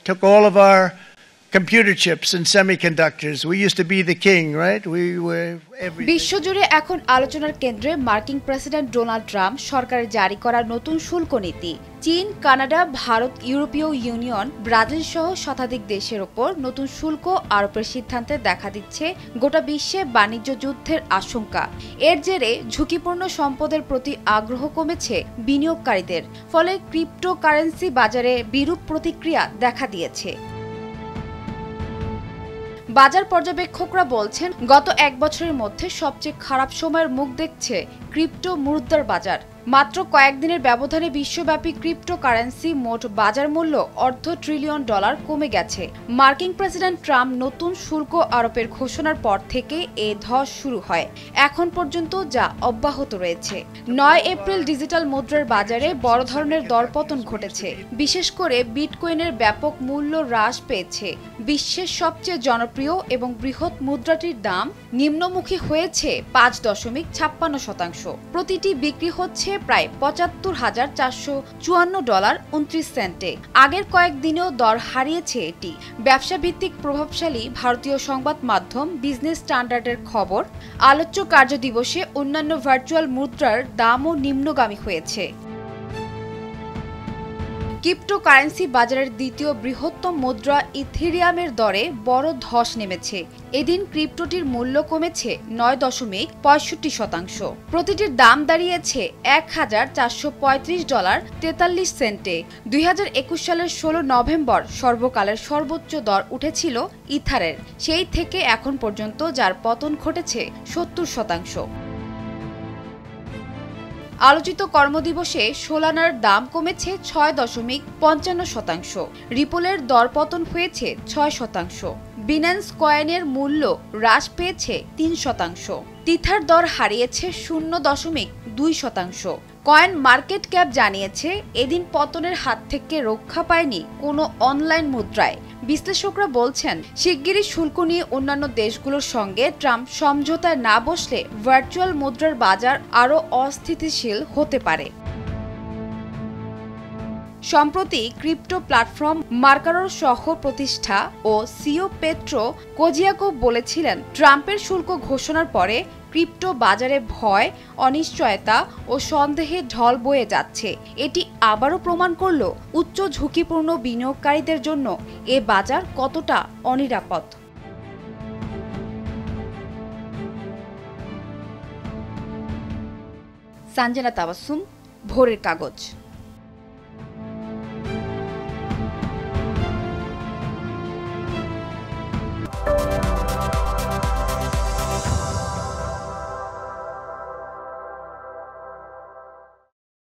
took all of our computer chips and semiconductors. We used to be the king, right? We were everything. বিশ্বজুড়ে এখন আলোচনার কেন্দ্রে মার্কিন president Donald Trump সরকারের জারি করা নতুন শুল্ক নীতি। চীন, কানাডা, ভারত, ইউরোপীয় ইউনিয়ন, ব্রাজিল সহ শতাধিক দেশের ওপর নতুন শুল্ক আরোপের সিদ্ধান্তে দেখা দিচ্ছে গোটা বিশ্বে বাণিজ্য যুদ্ধের আশঙ্কা। এর জেরে ঝুঁকিপূর্ণ সম্পদের প্রতি আগ্রহ কমেছে বিনিয়োগকারীদের, ফলে ক্রিপ্টোকারেন্সি বাজারে বিরূপ প্রতিক্রিয়া দেখা দিয়েছে। বাজার পর্যবেক্ষকরা বলছেন, গত এক বছরের মধ্যে সবচেয়ে খারাপ সময়ের মুখ দেখছে ক্রিপ্টো মুদ্রার বাজার। মাত্র কয়েকদিনের ব্যবধানে বিশ্বব্যাপী ক্রিপ্টোকারেন্সি মোট বাজার মূল্য $1.5 ট্রিলিয়ন কমে গেছে। মার্কিন প্রেসিডেন্ট ট্রাম্প নতুন শুল্ক আরোপের ঘোষণার পর থেকে এ ধস শুরু হয়। এখন পর্যন্ত যা অব্যাহত রয়েছে। 9 এপ্রিল ডিজিটাল মুদ্রার বাজারে বড় ধরনের দরপতন ঘটেছে। বিশেষ করে বিটকয়েনের ব্যাপক মূল্য হ্রাস পেয়েছে। বিশ্বের সবচেয়ে জনপ্রিয় এবং বৃহৎ মুদ্রাটির দাম নিম্নমুখী হয়েছে 5.56%। প্রতিটি বিক্রি হচ্ছে প্রায় $৭৫,৪৫৪.29। আগের কয়েকদিনেও দর হারিয়েছে এটি। ব্যবসা ভিত্তিক প্রভাবশালী ভারতীয় সংবাদ মাধ্যম বিজনেস স্ট্যান্ডার্ডের খবর, আলোচ্য কার্যদিবসে অন্যান্য ভার্চুয়াল মুদ্রার দামও নিম্নগামী হয়েছে। ক্রিপ্টোকারেন্সি বাজারের দ্বিতীয় বৃহত্তম মুদ্রা ইথেরিয়ামের দরে বড় ধস নেমেছে। এদিন ক্রিপ্টোটির মূল্য কমেছে 9.65%। প্রতিটির দাম দাঁড়িয়েছে $1,435.43। 2021 সালের 16 নভেম্বর সর্বকালের সর্বোচ্চ দর উঠেছিল ইথারের, সেই থেকে এখন পর্যন্ত যার পতন ঘটেছে 70%। আলোচিত কর্মদিবসে সোলানার দাম কমেছে 6.55%। রিপলের দরপতন হয়েছে 6%। বিন্যান্স কয়েনের মূল্য হ্রাস পেয়েছে 3%। টিথার দর হারিয়েছে 0.2%। কয়েন মার্কেট ক্যাপ জানিয়েছে, এদিন পতনের হাত থেকে রক্ষা পায়নি কোনো অনলাইন মুদ্রায়। বিশ্লেষকরা বলছেন, শিগগিরই শুল্ক নিয়ে অন্যান্য দেশগুলোর সঙ্গে ট্রাম্প সমঝোতায় না বসলে ভার্চুয়াল মুদ্রার বাজার আরও অস্থিতিশীল হতে পারে। সম্প্রতি ক্রিপ্টো প্ল্যাটফর্ম মার্কারোর সহ প্রতিষ্ঠা ও সিও পেট্রো কোজিয়াকো বলেছিলেন, ট্রাম্পের শুল্ক ঘোষণার পরে ক্রিপ্টো বাজারে ভয়, অনিশ্চয়তা ও সন্দেহের ঢল বয়ে যাচ্ছে। এটি আবারও প্রমাণ করল উচ্চ ঝুঁকিপূর্ণ বিনিয়োগকারীদের জন্য এ বাজার কতটা অনিরাপদ। সানজানা তাবাসসুম, ভোরের কাগজ।